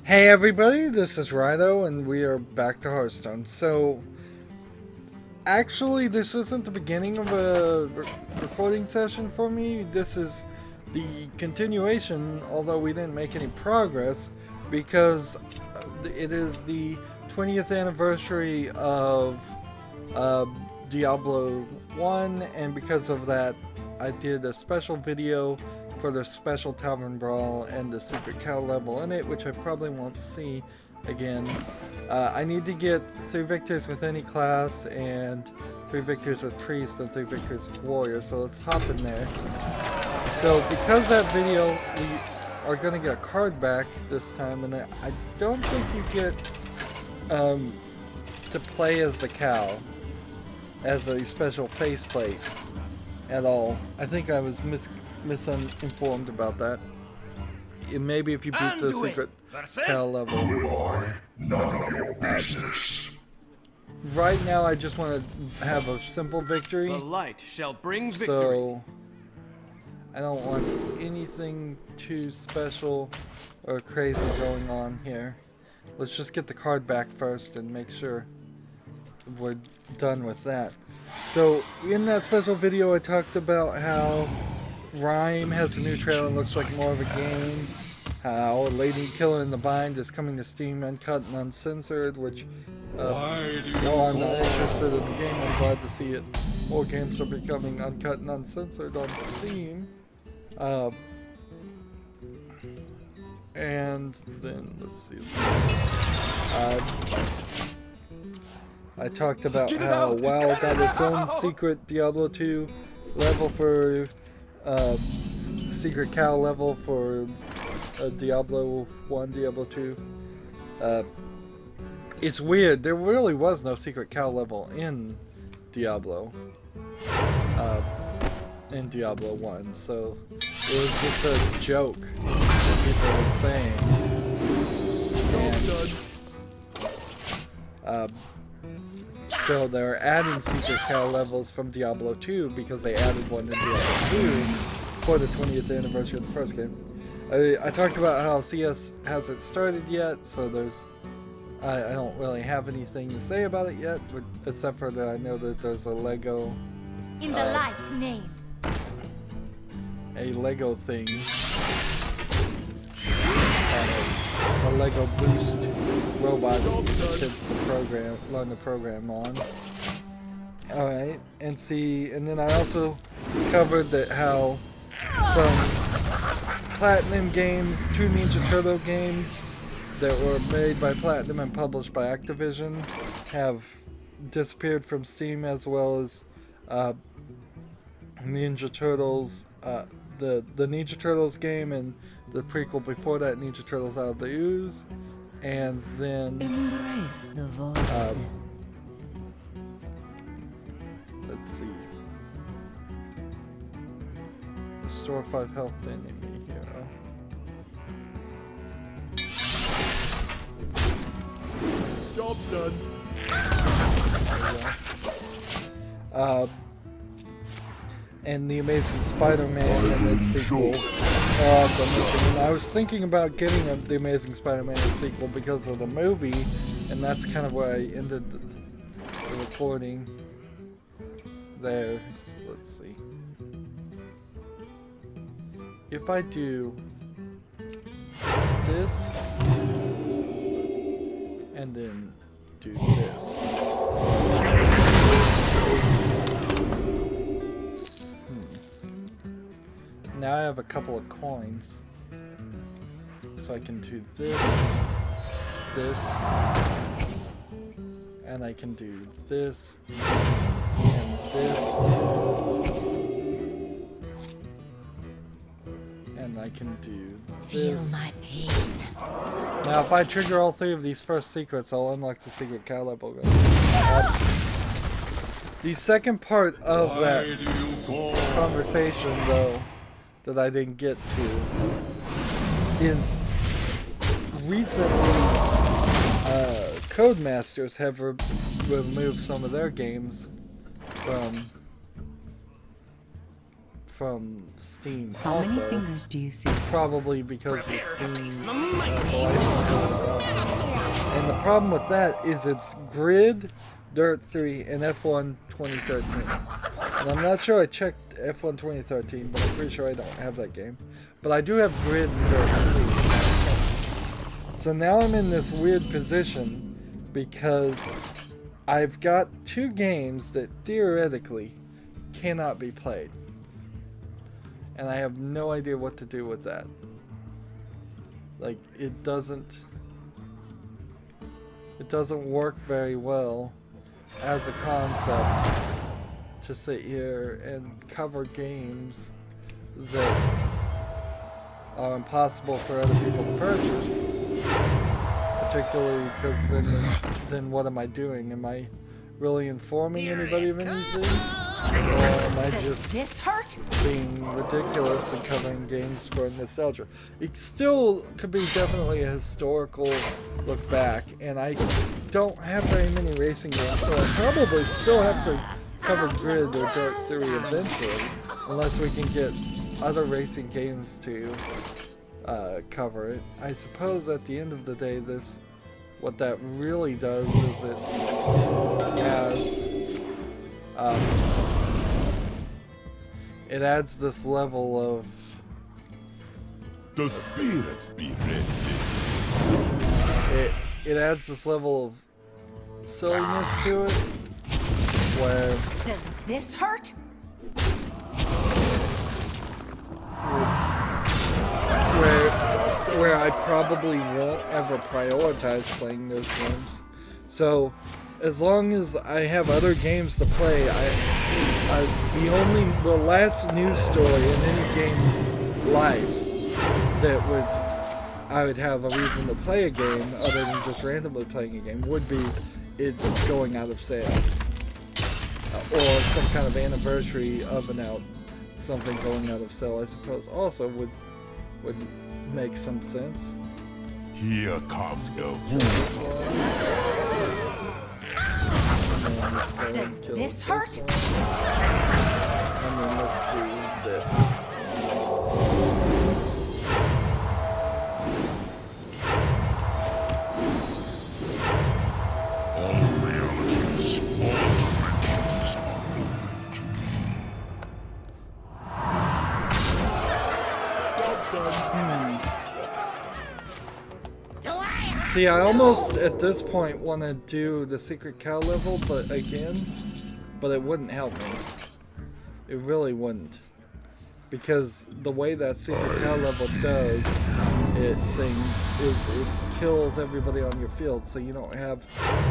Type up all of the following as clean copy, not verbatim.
Hey everybody, this is Rydo and we are back to Hearthstone. So, actually this isn't the beginning of a recording session for me. This is the continuation, although we didn't make any progress, because it is the 20th anniversary of Diablo 1, and because of that I did a special video for the special Tavern Brawl and the secret cow level in it, which I probably won't see again. I need to get 3 victors with any class, and 3 victors with priest, and 3 victors with warrior, so let's hop in there. So because that video, we are going to get a card back this time, and I don't think you get to play as the cow, as a special faceplate at all. I think I was misinformed about that. Maybe if you beat the secret cow level. None of your business. Right now I just want to have a simple victory. The light shall bring victory. So I don't want anything too special or crazy going on here. Let's just get the card back first and make sure we're done with that. So in that special video I talked about how Rhyme has a new trailer and looks like more of a game. How Lady Killer in the Bind is coming to Steam uncut and uncensored, which while I'm not interested in the game, I'm glad to see it. More games are becoming uncut and uncensored on Steam. And then let's see. I talked about how WoW got its own secret Diablo 2 level for secret cow level for Diablo 1, Diablo 2. It's weird, there really was no secret cow level in Diablo. In Diablo 1, so it was just a joke that people were saying. And, so they're adding secret cow levels from Diablo 2 because they added one in Diablo 2 for the 20th anniversary of the first game. I talked about how CS hasn't started yet, so there's I don't really have anything to say about it yet, but except for that I know that there's a Lego in the light's name. A Lego thing. A Lego boost robots for kids to learn the program on. Alright, and then I also covered that how some Platinum games, 2 Ninja Turtle games that were made by Platinum and published by Activision have disappeared from Steam, as well as Ninja Turtles, the Ninja Turtles game and the prequel before that, Ninja Turtles Out of the Ooze, and then Embrace the void. Let's see. Restore 5 health to enemy hero. Job's done. And the Amazing Spider-Man and its sequel are also missing. And I was thinking about getting the Amazing Spider-Man sequel because of the movie, and that's kind of where I ended the recording there. So let's see. If I do this, and then do this. Now I have a couple of coins, so I can do this, and I can do this, and this, and I can do Feel this. my pain. Now if I trigger all 3 of these first secrets, I'll unlock the secret cow level. The second part of that conversation, though, that I didn't get to, is recently Codemasters have removed some of their games from Steam How also. many fingers do you see? Probably because the Steam the licenses problem with that is it's Grid, Dirt 3, and F1 2013. And I'm not sure I checked F1 2013, but I'm pretty sure I don't have that game. But I do have Grid and Dirt 3. So now I'm in this weird position because I've got 2 games that theoretically cannot be played. And I have no idea what to do with that. Like, it doesn't work very well as a concept to sit here and cover games that are impossible for other people to purchase. Particularly because then what am I doing? Am I really informing anybody of anything? Or am I just being ridiculous and covering games for nostalgia? It still could be definitely a historical look back, and I don't have very many racing games, so I probably still have to cover Grid or Dirt 3 eventually, unless we can get other racing games to cover it. I suppose at the end of the day, what that really does is it adds this level of The spirits be rested. it adds this level of silliness to it, where Does this hurt? where I probably won't ever prioritize playing those games. So as long as I have other games to play, the last news story in any game's life that I would have a reason to play a game other than just randomly playing a game would be it going out of sale, or some kind of anniversary of something going out of sale. I suppose also would make some sense. Here comes the This one. Does this hurt? And then let's do this. all realities, all dimensions are to See, I almost at this point want to do the secret cow level, but it wouldn't help me. It really wouldn't, because the way that secret cow level does it kills everybody on your field, so you don't have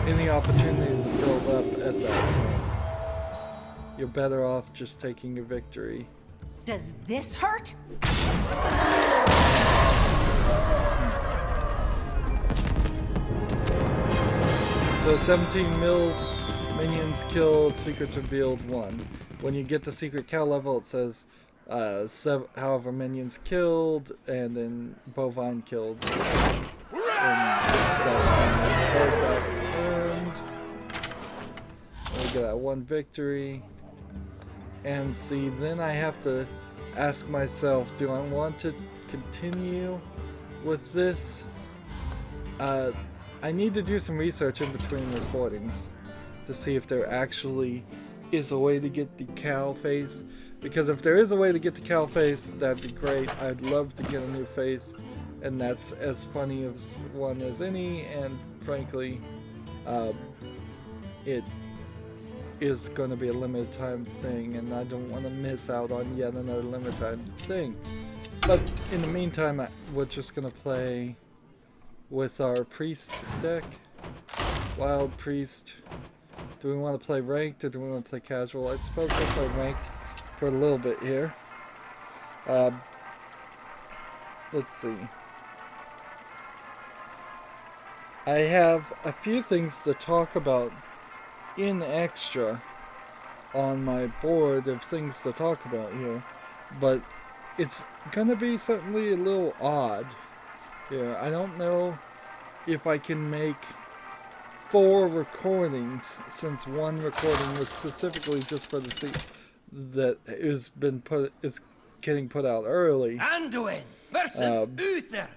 any opportunity to build up at that point. You're better off just taking your victory. Does this hurt? So 17 mils, minions killed, secrets revealed 1. When you get to secret cow level, it says however minions killed, and then bovine killed. And that's we get that 1 victory. And see, then I have to ask myself, do I want to continue with this? I need to do some research in between recordings to see if there actually is a way to get the cow face. Because if there is a way to get the cow face, that'd be great. I'd love to get a new face, and that's as funny as one as any, and frankly, it is going to be a limited time thing, and I don't want to miss out on yet another limited time thing. But in the meantime, we're just going to play with our priest deck. Wild priest. Do we want to play ranked or do we want to play casual? I suppose we'll play ranked for a little bit here. Let's see. I have a few things to talk about in extra on my board of things to talk about here, but it's gonna be certainly a little odd here. I don't know if I can make 4 recordings, since 1 recording was specifically just for the that is getting put out early. Anduin versus Uther.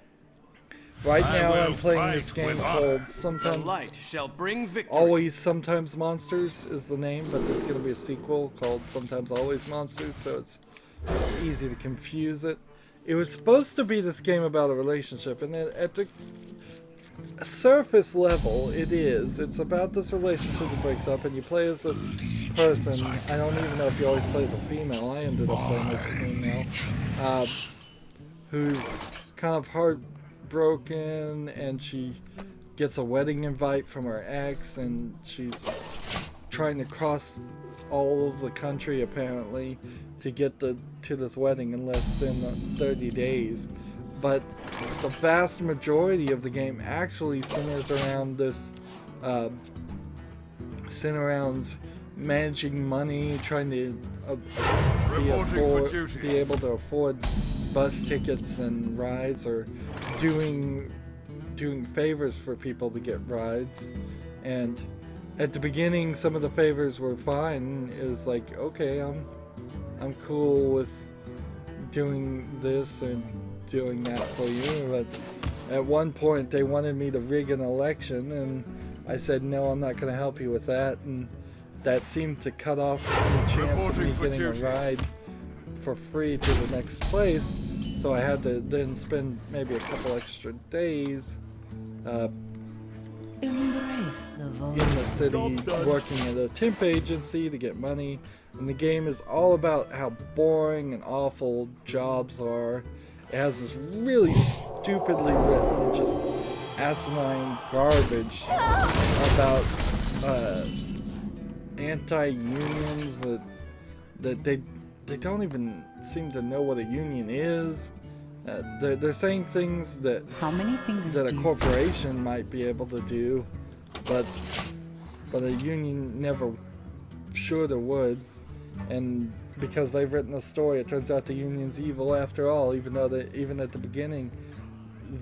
Right I now will I'm playing fight this game with called honor. The Sometimes light shall bring victory. Always Sometimes Monsters is the name, but there's going to be a sequel called Sometimes Always Monsters, so it's easy to confuse it. It was supposed to be this game about a relationship, and at the surface level it is. It's about this relationship that breaks up, and you play as this person. I don't even know if you always play as a female. I ended up playing as a female, who's kind of heartbroken, and she gets a wedding invite from her ex, and she's trying to cross all of the country apparently to get to this wedding in less than 30 days. But the vast majority of the game actually centers around this, managing money, trying to be able to afford bus tickets and rides, or doing favors for people to get rides. And at the beginning, some of the favors were fine. It was like, okay, I'm cool with doing this and doing that for you. But at one point they wanted me to rig an election, and I said no, I'm not going to help you with that, and that seemed to cut off any chance of me getting a ride for free to the next place. So I had to then spend maybe a couple extra days in the city working at a temp agency to get money. And the game is all about how boring and awful jobs are. It has this really stupidly written, just asinine garbage about anti-unions that they don't even seem to know what a union is. They're saying things that a corporation might be able to do, but a union never should or would. And because they've written a story, it turns out the union's evil after all, even though even at the beginning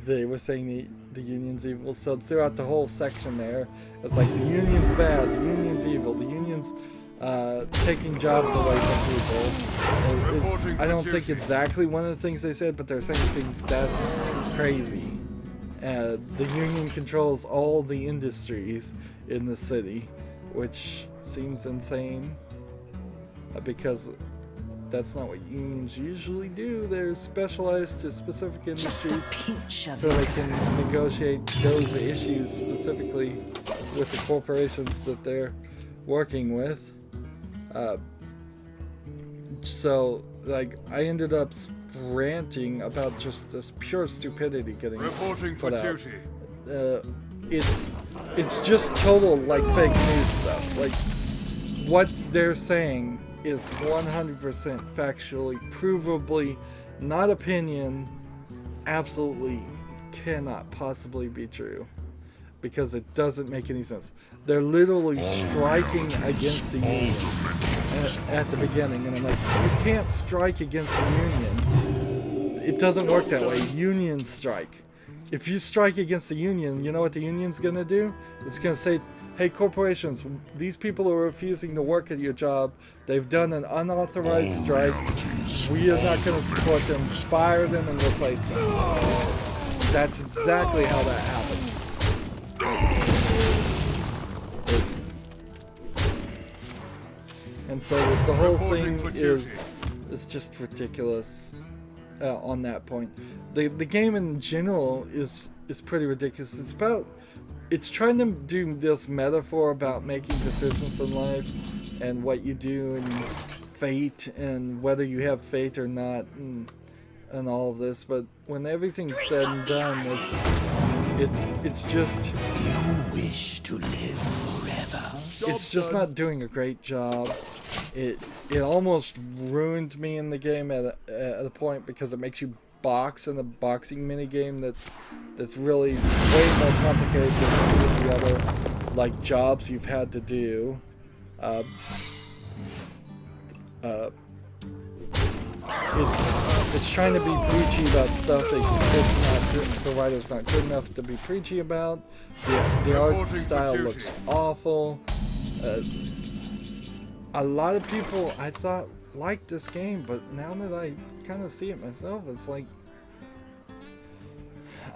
they were saying the union's evil. So throughout the whole section there, it's like the union's bad, the union's evil, the union's taking jobs away from people. I don't think exactly one of the things they said, but they're saying things that crazy. The union controls all the industries in the city, which seems insane, because that's not what unions usually do. They're specialized to specific industries, so they can negotiate those issues specifically with the corporations that they're working with. So like I ended up ranting about just this pure stupidity getting put out. It's just total like fake news stuff. Like what they're saying is 100% factually, provably, not opinion, absolutely cannot possibly be true, because it doesn't make any sense. They're literally striking against the union at the beginning, and I'm like, you can't strike against the union. It doesn't work that way. Unions strike. If you strike against the union, you know what the union's gonna do? It's gonna say, hey corporations, these people are refusing to work at your job. They've done an unauthorized strike. We are not gonna support them. Fire them and replace them. That's exactly how that happens. And so the whole thing is just ridiculous on that point. The game in general is pretty ridiculous. It's trying to do this metaphor about making decisions in life and what you do and fate and whether you have fate or not and all of this. But when everything's said and done, it's just You wish to live forever. it's just not doing a great job. It almost ruined me in the game at a point, because it makes you box in a boxing mini game that's really way more complicated than any of the other like jobs you've had to do. It's trying to be preachy about stuff the writer's not good enough to be preachy about. The art style looks awful. A lot of people I thought liked this game, but now that I kind of see it myself, it's like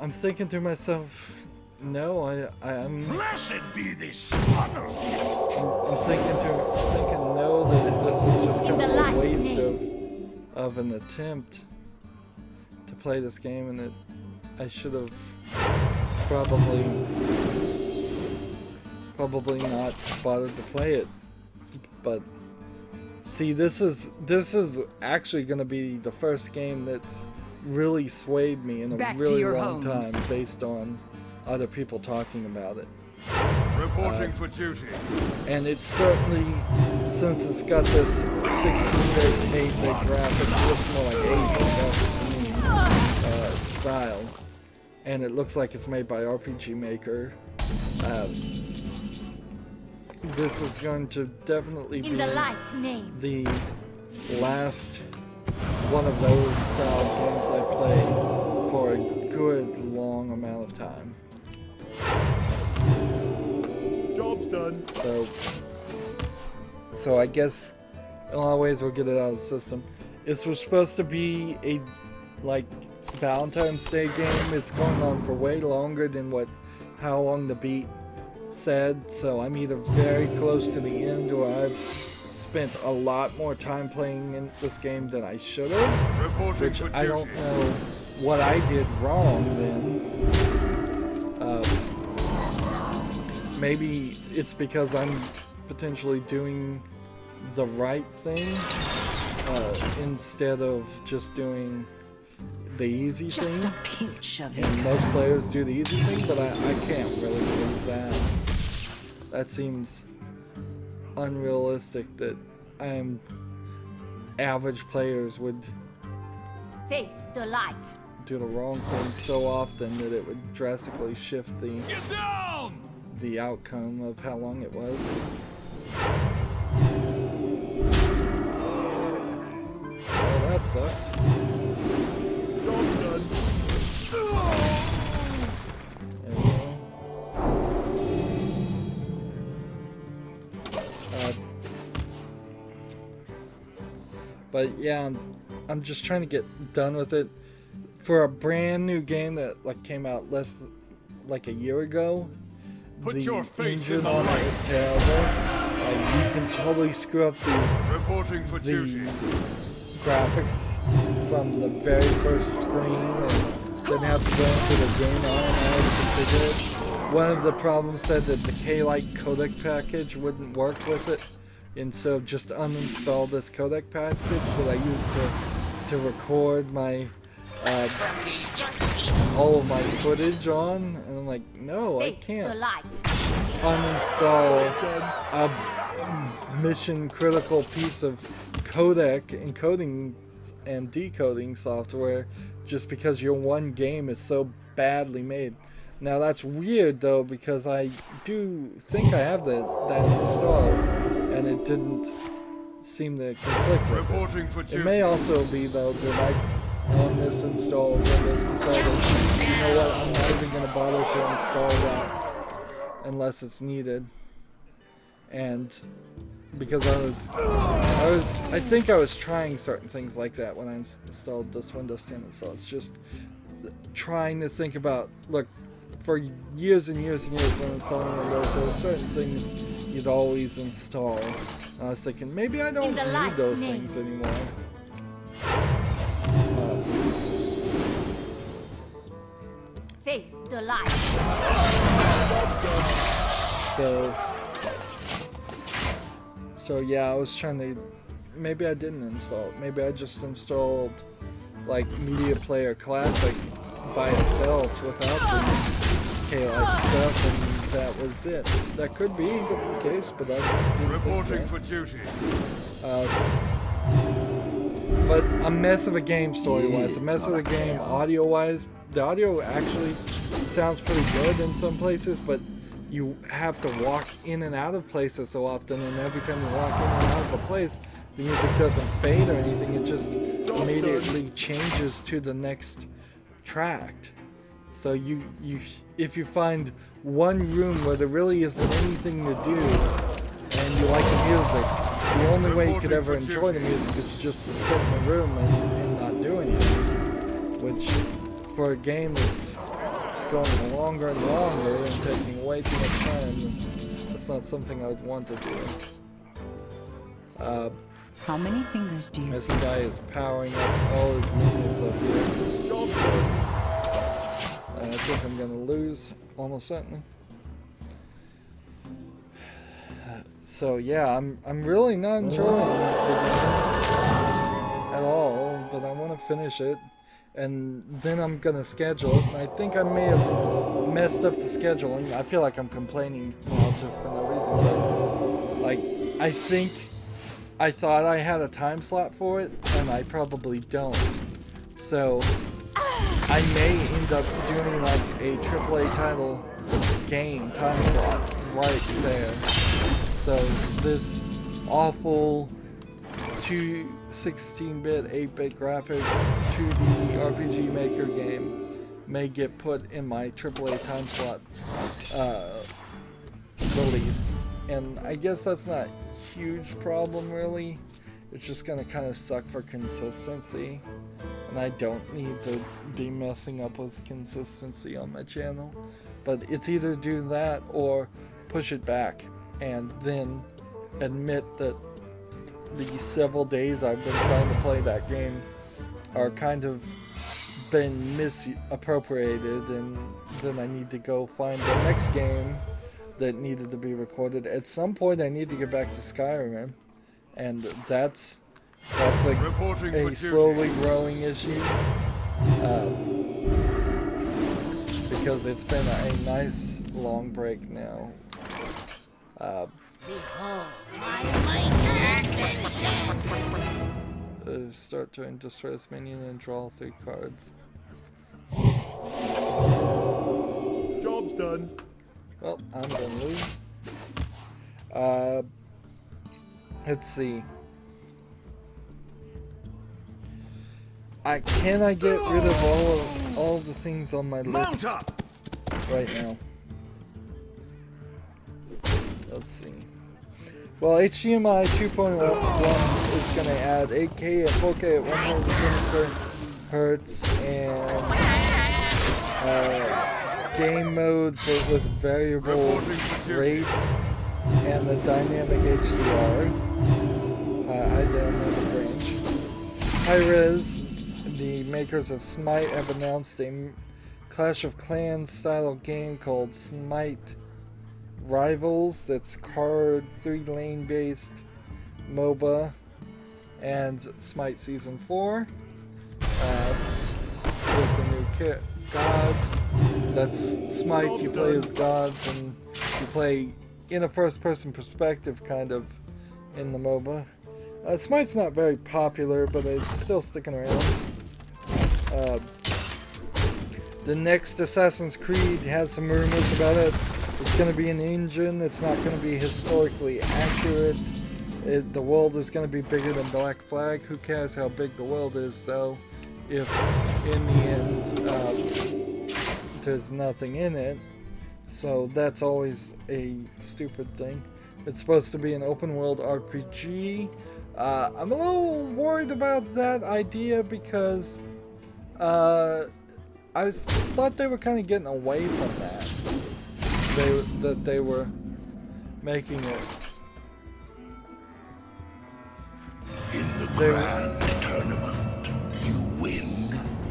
I'm thinking to myself, no, I'm Blessed be this slaughter. I'm thinking no, that this was just kind of a waste of an attempt to play this game, and that I should have probably not bothered to play it. But see, this is actually going to be the first game that's really swayed me in a really long time, based on other people talking about it. Reporting for duty. And it's certainly, since it's got this 16-bit, 8-bit graphics, it looks more like 8-bit graphics to me, style. And it looks like it's made by RPG Maker. This is going to definitely be the last one of those style games I play for a good long amount of time. Job's done. So I guess in a lot of ways we'll get it out of the system. This was supposed to be a Valentine's Day game. It's going on for way longer than how long the beat said, so I'm either very close to the end or I've spent a lot more time playing in this game than I should have, which I don't know what I did wrong then. Maybe it's because I'm potentially doing the right thing instead of just doing the easy thing. A pinch of it. And most players do the easy thing, but I can't really believe that. That seems unrealistic that average players would Face the light. do the wrong thing so often that it would drastically shift the outcome of how long it was. Well, that sucked. Job's done. There we go. But yeah, I'm just trying to get done with it. For a brand new game that came out a year ago, Put the your faith engine in the on it light. is terrible. You can totally screw up Reporting for duty. the graphics from the very first screen, and then have to go into the game and configure it. One of the problems said that the K-Lite codec package wouldn't work with it, and so just uninstall this codec package that I used to record my all of my footage on, and I'm like, no, I can't uninstall a mission critical piece of codec encoding and decoding software just because your one game is so badly made. Now that's weird though, because I do think I have that installed, and it didn't seem to conflict with Reporting for it. duty. It may also be though that I, on this install, Windows decided, you know what, I'm not even going to bother to install that unless it's needed. And because I think I was trying certain things like that when I installed this Windows 10 install. It's just trying to think about, look, for years and years and years when installing Windows, there were certain things you'd always install. And I was thinking, maybe I don't need those things anymore. Face the light. So yeah, I was trying to, maybe I didn't install it. Maybe I just installed Media Player Classic by itself without the K-Lite stuff, and that was it. That could be the case, but I didn't Reporting think for duty. but a mess of a game story-wise, a mess of a game audio-wise. The audio actually sounds pretty good in some places, but you have to walk in and out of places so often, and every time you walk in and out of a place, the music doesn't fade or anything, it just immediately changes to the next track. So if you find one room where there really isn't anything to do, and you like the music, the only way you could ever enjoy the music is just to sit in the room and not do anything, which for a game that's going longer and longer and taking way too much time. That's not something I would want to do. How many fingers do you This see? guy is powering up all his minions up here. Job done. I think I'm gonna lose, almost certainly. So yeah, I'm really not enjoying the game at all, but I want to finish it, and then I'm gonna schedule it. And I think I may have messed up the schedule, and I feel like I'm complaining now just for no reason. But like, I think I thought I had a time slot for it, and I probably don't. So I may end up doing like a AAA title game time slot right there. So this awful 16-bit, 8-bit graphics 2D RPG Maker game may get put in my AAA time slot release. And I guess that's not a huge problem really. It's just gonna kind of suck for consistency. And I don't need to be messing up with consistency on my channel. But it's either do that or push it back. And then admit that the several days I've been trying to play that game are kind of been misappropriated, and then I need to go find the next game that needed to be recorded. At some point I need to get back to Skyrim, and that's like a slowly growing issue, because it's been a nice long break now. Start turn, destroy this minion and draw 3 cards. Job's done. Well, I'm gonna lose. Let's see. Can I get rid of all of the things on my list right now? Let's see. Well, HDMI 2.1 is going to add 8K and 4K at 100 frames per hertz, and game mode with variable rates, and the dynamic HDR, high dynamic range. Hi-Rez, the makers of Smite, have announced a Clash of Clans style game called Smite Rivals. That's card 3-lane based MOBA, and Smite Season 4 with the new god. That's Smite. You play as gods, and you play in a first-person perspective, kind of, in the MOBA. Smite's not very popular, but it's still sticking around. The next Assassin's Creed has some rumors about it. It's going to be an engine. It's not going to be historically accurate. The world is going to be bigger than Black Flag. Who cares how big the world is, though, if in the end there's nothing in it. So that's always a stupid thing. It's supposed to be an open world RPG. I'm a little worried about that idea because I thought they were kind of getting away from that. That they were making it. In the grand tournament, you win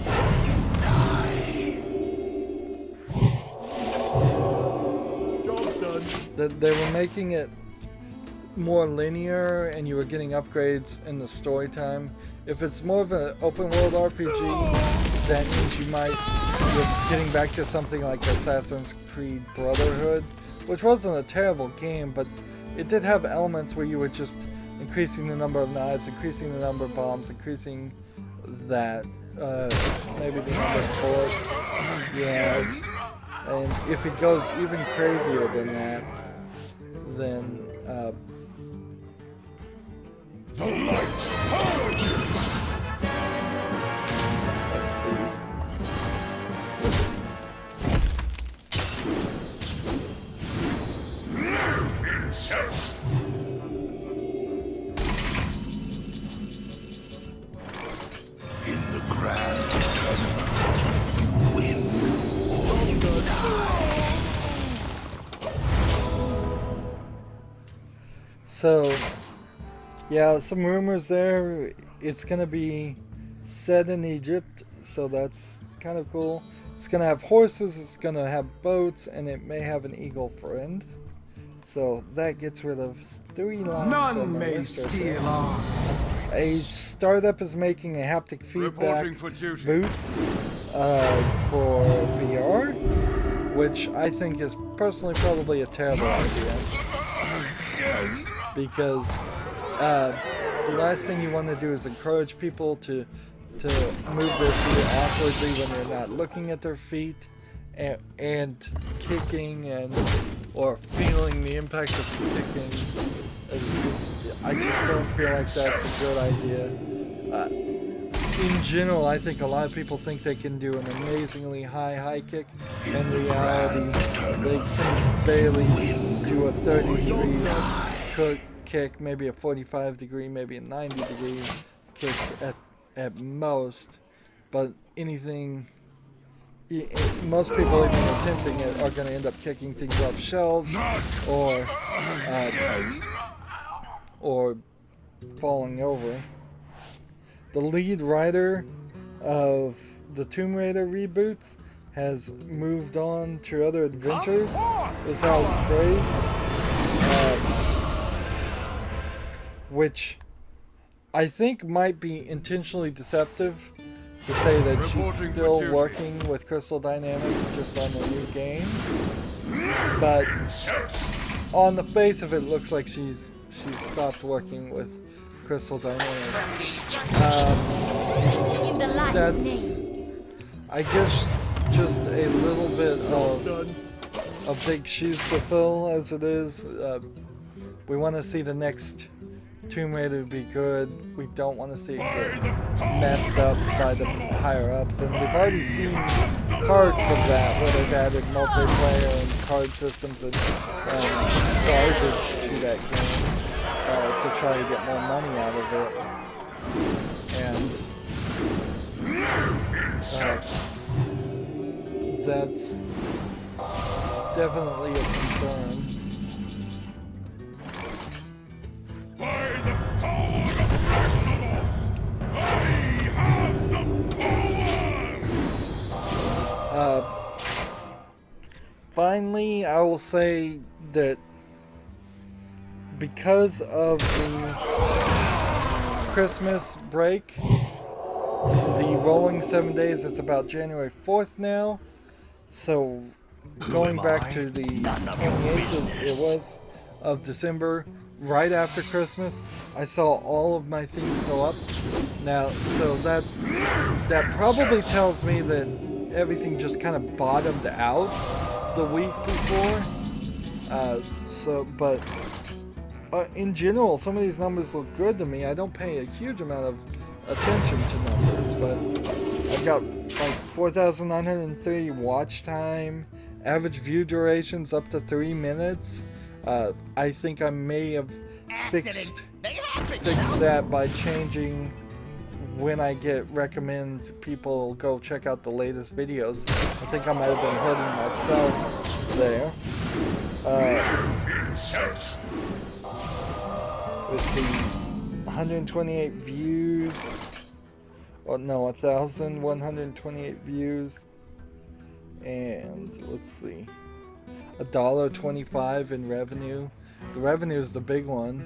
or you die. Job's done. That they were making it more linear, and you were getting upgrades in the story time. If it's more of an open world RPG, that means you're getting back to something like Assassin's Creed Brotherhood, which wasn't a terrible game, but it did have elements where you were just increasing the number of knives, increasing the number of bombs, increasing that, maybe the number of bullets. Yeah, and if it goes even crazier than that, then, The light purges! let's see. Insert! In the grand tournament, you win or you So, yeah, some rumors there. It's gonna be set in Egypt, so that's kind of cool. It's gonna have horses, it's gonna have boats, and it may have an eagle friend. So that gets rid of 3 lines on None my may list right steal there. our A secrets. startup is making a haptic feedback Reporting for duty. boots for VR, which I think is personally probably a terrible idea. Because the last thing you want to do is encourage people to move their feet awkwardly when they're not looking at their feet, and kicking or feeling the impact of kicking. I just don't feel like that's a good idea. In general, I think a lot of people think they can do an amazingly high kick. In reality, they can barely do a 30-degree kick, maybe a 45-degree, maybe a 90-degree kick at most. But anything, most people even attempting it are going to end up kicking things off shelves or falling over. The lead writer of the Tomb Raider reboots has moved on to other adventures, is how it's phrased, which I think might be intentionally deceptive to say that she's still working with Crystal Dynamics just on the new game, but on the face of it, looks like she's stopped working with Crystal Dynamics. In the light's That's, name. I guess, just a little bit Job's done. of big shoes to fill as it is. We want to see the next Tomb Raider be good. We don't want to see it get messed up by the higher ups, and we've already seen parts of that where they've added multiplayer and card systems and garbage to that game to try to get more money out of it. And that's definitely a concern. Finally, I will say that because of the Christmas break, the rolling 7 days, it's about January 4th now. So going back to the 28th of December, right after Christmas, I saw all of my things go up. Now, so that probably tells me that everything just kind of bottomed out the week before. But in general, some of these numbers look good to me. I don't pay a huge amount of attention to numbers, but I've got like 4,930 watch time, average view durations up to 3 minutes. I think I may have fixed that by changing when I recommend people go check out the latest videos. I think I might have been hurting myself there. Let's see, 128 views. Oh no, 1,128 views. And let's see, $1.25 in revenue. The revenue is the big one.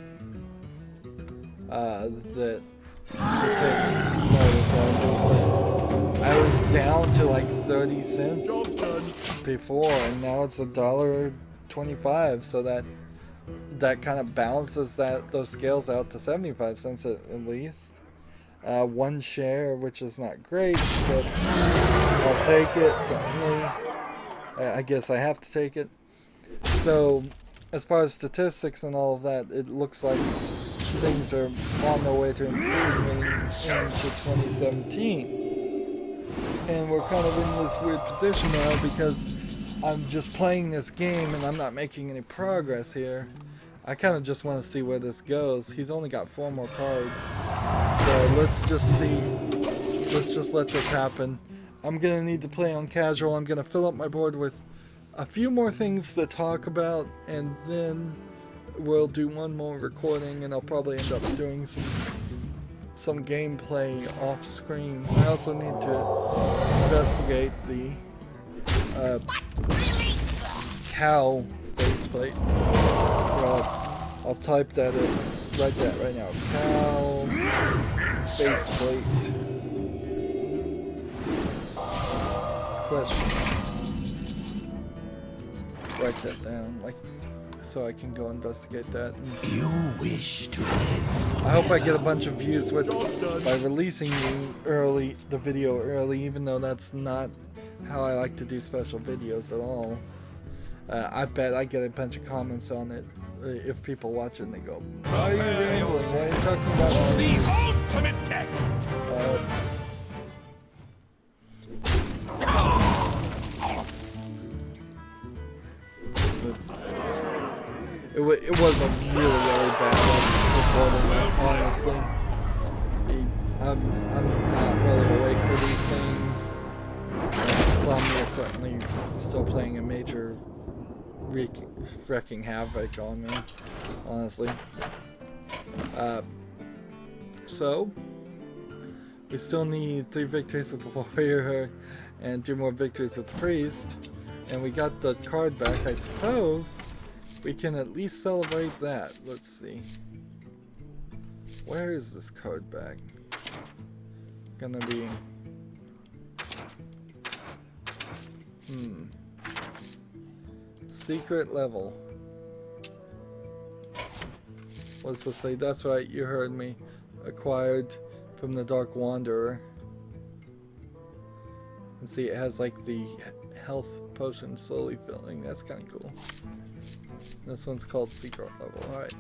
That to take notice of. I was down to like 30 cents Job's done. before, and now it's $1.25. So that kind of balances those scales out to 75 cents at least. 1 share, which is not great, but I'll take it. Certainly, I guess I have to take it. So, as far as statistics and all of that, it looks like things are on their way to improving into 2017. And we're kind of in this weird position now because I'm just playing this game and I'm not making any progress here. I kind of just want to see where this goes. He's only got 4 more cards. So let's just see. Let's just let this happen. I'm going to need to play on casual. I'm going to fill up my board with a few more things to talk about, and then we'll do one more recording, and I'll probably end up doing some gameplay off screen. I also need to investigate the cow faceplate. I'll type that in, write that right now. Cow faceplate. Question. Write that down, like, so I can go investigate that. You wish to live. I hope I get a bunch of views by releasing the video early, even though that's not how I like to do special videos at all. I bet I get a bunch of comments on it if people watch it and they go, "Why are you rambling? Why are you talking about The ultimate test! It was a really bad recording, honestly. I'm not really awake for these things. Insomnia is certainly still playing a major wreaking havoc on me, honestly. So, we still need 3 victories with the warrior and 2 more victories with the priest. And we got the card back, I suppose. We can at least celebrate that. Let's see. Where is this card back? Gonna be... Secret level. What's this say? That's right, you heard me. Acquired from the Dark Wanderer. And see, it has like the health potion slowly filling. That's kind of cool. This one's called Secret Level. Alright.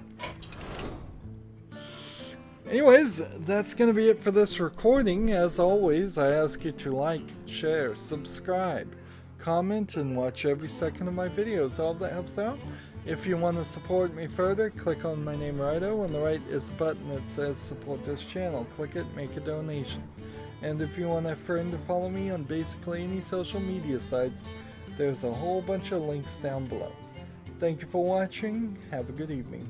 Anyways, that's going to be it for this recording. As always, I ask you to like, share, subscribe, comment, and watch every second of my videos. All of that helps out. If you want to support me further, click on my name Rydo. On the right is a button that says support this channel. Click it, make a donation. And if you want a friend to follow me on basically any social media sites, there's a whole bunch of links down below. Thank you for watching. Have a good evening.